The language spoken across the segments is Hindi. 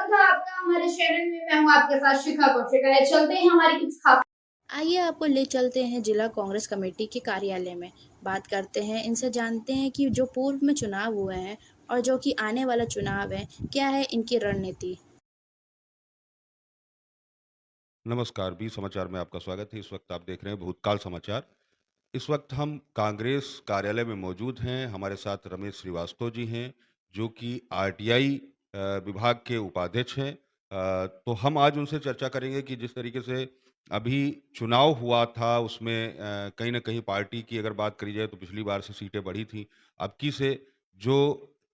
स्वागत है आपका हमारे चैनल में। मैं हूं आपके साथ शिखा कौशिक। चलते हैं हमारी कुछ खास। आइए आपको ले चलते हैं जिला कांग्रेस कमेटी के कार्यालय में। बात करते हैं, इनसे जानते हैं कि जो पूर्व में चुनाव हुए हैं और जो कि आने वाला चुनाव है, क्या है इनकी रणनीति। नमस्कार, बी समाचार में आपका स्वागत है। इस वक्त आप देख रहे हैं भूतकाल समाचार। इस वक्त हम कांग्रेस कार्यालय में मौजूद हैं। हमारे साथ रमेश श्रीवास्तव जी हैं, जो कि आरटीआई विभाग के उपाध्यक्ष हैं। तो हम आज उनसे चर्चा करेंगे कि जिस तरीके से अभी चुनाव हुआ था, उसमें कहीं न कहीं पार्टी की अगर बात करी जाए तो पिछली बार से सीटें बढ़ी थीं। अब की से जो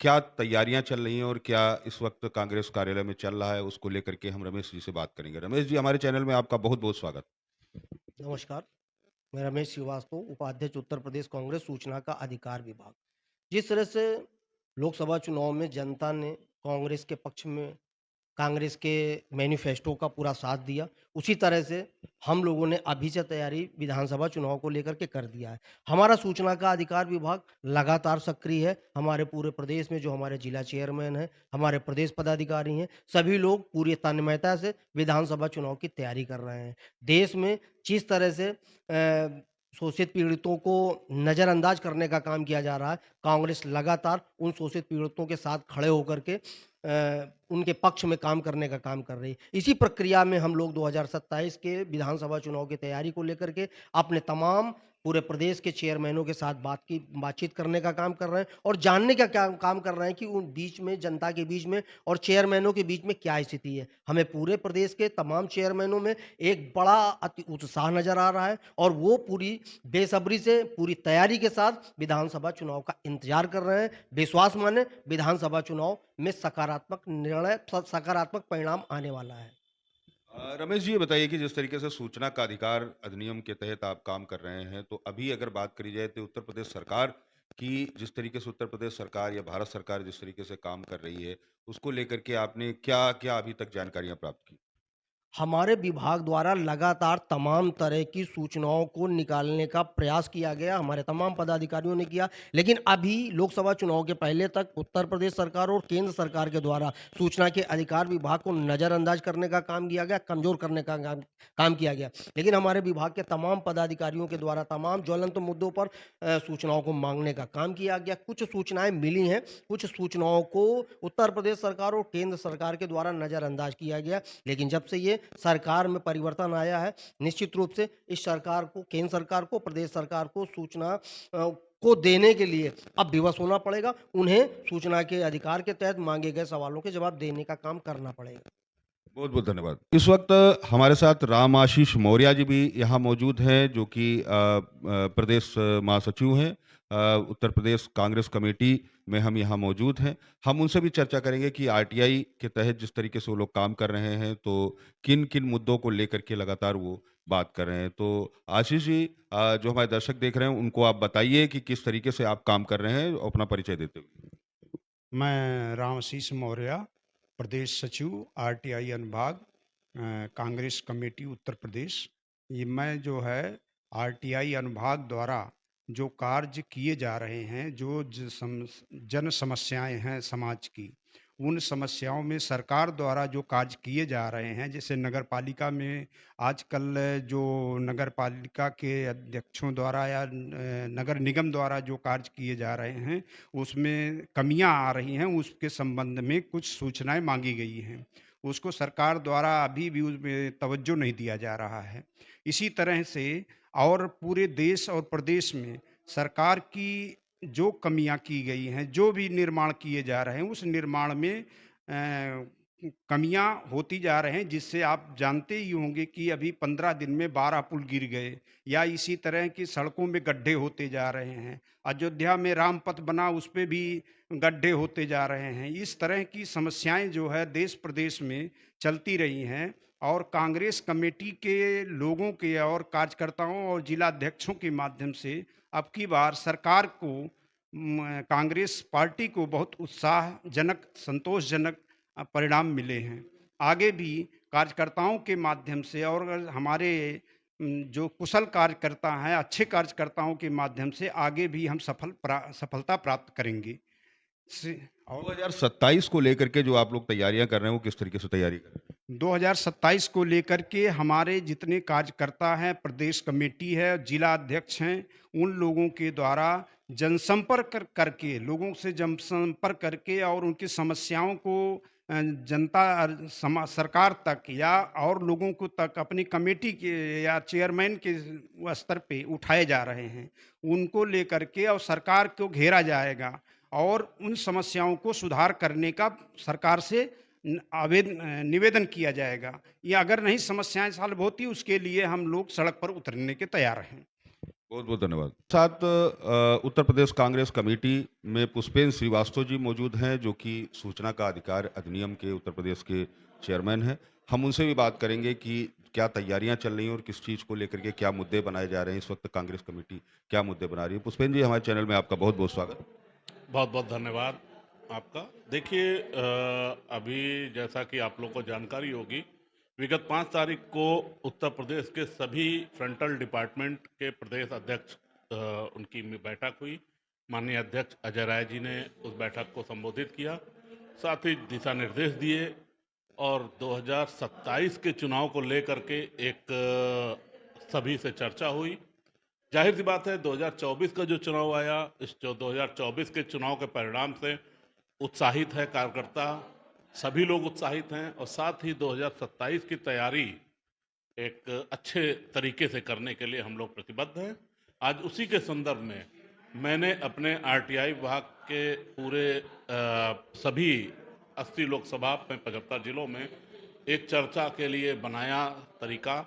क्या तैयारियां चल रही हैं और क्या इस वक्त कांग्रेस कार्यालय में चल रहा है, उसको लेकर के हम रमेश जी से बात करेंगे। रमेश जी, हमारे चैनल में आपका बहुत-बहुत स्वागत। नमस्कार। मैं रमेश श्रीवास्तव, उपाध्यक्ष उत्तर प्रदेश कांग्रेस सूचना का अधिकार विभाग। जिस तरह से लोकसभा चुनाव में जनता ने कांग्रेस के पक्ष में कांग्रेस के मैनिफेस्टो का पूरा साथ दिया, उसी तरह से हम लोगों ने अभी से तैयारी विधानसभा चुनाव को लेकर के कर दिया है। हमारा सूचना का अधिकार विभाग लगातार सक्रिय है। हमारे पूरे प्रदेश में जो हमारे जिला चेयरमैन हैं, हमारे प्रदेश पदाधिकारी हैं, सभी लोग पूरी तन्मयता से विधानसभा चुनाव की तैयारी कर रहे हैं। देश में जिस तरह से शोषित पीड़ितों को नज़रअंदाज करने का काम किया जा रहा है, कांग्रेस लगातार उन शोषित पीड़ितों के साथ खड़े होकर के उनके पक्ष में काम करने का काम कर रही है। इसी प्रक्रिया में हम लोग 2027 के विधानसभा चुनाव की तैयारी को लेकर के अपने तमाम पूरे प्रदेश के चेयरमैनों के साथ बातचीत करने का काम कर रहे हैं और जानने का काम कर रहे हैं कि उन बीच में जनता के बीच में और चेयरमैनों के बीच में क्या स्थिति है। हमें पूरे प्रदेश के तमाम चेयरमैनों में एक बड़ा अति उत्साह नज़र आ रहा है और वो पूरी बेसब्री से पूरी तैयारी के साथ विधानसभा चुनाव का इंतजार कर रहे हैं। विश्वास माने विधानसभा चुनाव में सकारात्मक निर्णय सकारात्मक परिणाम आने वाला है। रमेश जी, ये बताइए कि जिस तरीके से सूचना का अधिकार अधिनियम के तहत आप काम कर रहे हैं, तो अभी अगर बात करी जाए तो उत्तर प्रदेश सरकार की जिस तरीके से उत्तर प्रदेश सरकार या भारत सरकार जिस तरीके से काम कर रही है, उसको लेकर के आपने क्या-क्या अभी तक जानकारियाँ प्राप्त की? हमारे विभाग द्वारा लगातार तमाम तरह की सूचनाओं को निकालने का प्रयास किया गया, हमारे तमाम पदाधिकारियों ने किया। लेकिन अभी लोकसभा चुनाव के पहले तक उत्तर प्रदेश सरकार और केंद्र सरकार के द्वारा सूचना के अधिकार विभाग को नज़रअंदाज करने का काम किया गया, कमज़ोर करने का काम किया गया। लेकिन हमारे विभाग के तमाम पदाधिकारियों के द्वारा तमाम ज्वलंत मुद्दों पर सूचनाओं को माँगने का काम किया गया। कुछ सूचनाएँ मिली हैं, कुछ सूचनाओं को उत्तर प्रदेश सरकार और केंद्र सरकार के द्वारा नज़रअंदाज किया गया। लेकिन जब से ये सरकार में परिवर्तन आया है, निश्चित रूप से इस सरकार को, केंद्र सरकार को, प्रदेश सरकार को सूचना को देने के लिए अब विवश होना पड़ेगा। उन्हें सूचना के अधिकार के तहत मांगे गए सवालों के जवाब देने का काम करना पड़ेगा। बहुत-बहुत धन्यवाद। इस वक्त हमारे साथ राम आशीष मौर्य जी भी यहाँ मौजूद हैं, जो कि प्रदेश महासचिव हैं। उत्तर प्रदेश कांग्रेस कमेटी में हम यहाँ मौजूद हैं। हम उनसे भी चर्चा करेंगे कि आरटीआई के तहत जिस तरीके से वो लोग काम कर रहे हैं, तो किन-किन मुद्दों को लेकर के लगातार वो बात कर रहे हैं। तो आशीष जी, जो हमारे दर्शक देख रहे हैं, उनको आप बताइए कि किस तरीके से आप काम कर रहे हैं, अपना परिचय देते हुए। मैं रामाशीष मौर्य, प्रदेश सचिव आरटीआई अनुभाग, कांग्रेस कमेटी उत्तर प्रदेश। ये मैं जो है आरटीआई अनुभाग द्वारा जो कार्य किए जा रहे हैं, जो जन समस्याएं हैं समाज की, उन समस्याओं में सरकार द्वारा जो कार्य किए जा रहे हैं, जैसे नगर पालिका में आजकल जो नगर पालिका के अध्यक्षों द्वारा या नगर निगम द्वारा जो कार्य किए जा रहे हैं, उसमें कमियां आ रही हैं, उसके संबंध में कुछ सूचनाएं मांगी गई हैं। उसको सरकार द्वारा अभी भी उसमें तवज्जो नहीं दिया जा रहा है। इसी तरह से और पूरे देश और प्रदेश में सरकार की जो कमियां की गई हैं, जो भी निर्माण किए जा रहे हैं, उस निर्माण में कमियां होती जा रहे हैं, जिससे आप जानते ही होंगे कि अभी 15 दिन में 12 पुल गिर गए, या इसी तरह की सड़कों में गड्ढे होते जा रहे हैं। अयोध्या में राम पथ बना, उस पे भी गड्ढे होते जा रहे हैं। इस तरह की समस्याएं जो है देश प्रदेश में चलती रही हैं और कांग्रेस कमेटी के लोगों के और कार्यकर्ताओं और जिला अध्यक्षों के माध्यम से अब की बार सरकार को कांग्रेस पार्टी को बहुत उत्साहजनक, संतोषजनक परिणाम मिले हैं। आगे भी कार्यकर्ताओं के माध्यम से और हमारे जो कुशल कार्यकर्ता हैं, अच्छे कार्यकर्ताओं के माध्यम से आगे भी हम सफलता प्राप्त करेंगे। से और 2027 को लेकर के जो आप लोग तैयारियां कर रहे हैं वो किस तरीके से तैयारी कर रहे हैं? 2027 को लेकर के हमारे जितने कार्यकर्ता हैं, प्रदेश कमेटी है, जिला अध्यक्ष हैं, उन लोगों के द्वारा जनसंपर्क करके, लोगों से जनसंपर्क करके और उनकी समस्याओं को जनता सरकार तक या और लोगों को तक अपनी कमेटी के या चेयरमैन के स्तर पे उठाए जा रहे हैं। उनको लेकर के और सरकार को घेरा जाएगा और उन समस्याओं को सुधार करने का सरकार से निवेदन किया जाएगा। या अगर नहीं समस्याएं सॉल्व होती, उसके लिए हम लोग सड़क पर उतरने के तैयार हैं। बहुत बहुत धन्यवाद। साथ उत्तर प्रदेश कांग्रेस कमेटी में पुष्पेंद्र श्रीवास्तव जी मौजूद हैं, जो कि सूचना का अधिकार अधिनियम के उत्तर प्रदेश के चेयरमैन हैं। हम उनसे भी बात करेंगे कि क्या तैयारियां चल रही हैं और किस चीज़ को लेकर के क्या मुद्दे बनाए जा रहे हैं, इस वक्त कांग्रेस कमेटी क्या मुद्दे बना रही है। पुष्पेंद्र जी, हमारे चैनल में आपका बहुत बहुत स्वागत। बहुत बहुत धन्यवाद आपका। देखिए, अभी जैसा कि आप लोग को जानकारी होगी, विगत 5 तारीख को उत्तर प्रदेश के सभी फ्रंटल डिपार्टमेंट के प्रदेश अध्यक्ष उनकी बैठक हुई। माननीय अध्यक्ष अजय राय जी ने उस बैठक को संबोधित किया, साथ ही दिशा निर्देश दिए और 2027 के चुनाव को लेकर के एक सभी से चर्चा हुई। जाहिर सी बात है, 2024 का जो चुनाव आया, इस जो 2024 के चुनाव के परिणाम से उत्साहित है कार्यकर्ता, सभी लोग उत्साहित हैं और साथ ही 2027 की तैयारी एक अच्छे तरीके से करने के लिए हम लोग प्रतिबद्ध हैं। आज उसी के संदर्भ में मैंने अपने आरटीआई विभाग के पूरे सभी 80 लोकसभा में 75 जिलों में एक चर्चा के लिए बनाया तरीका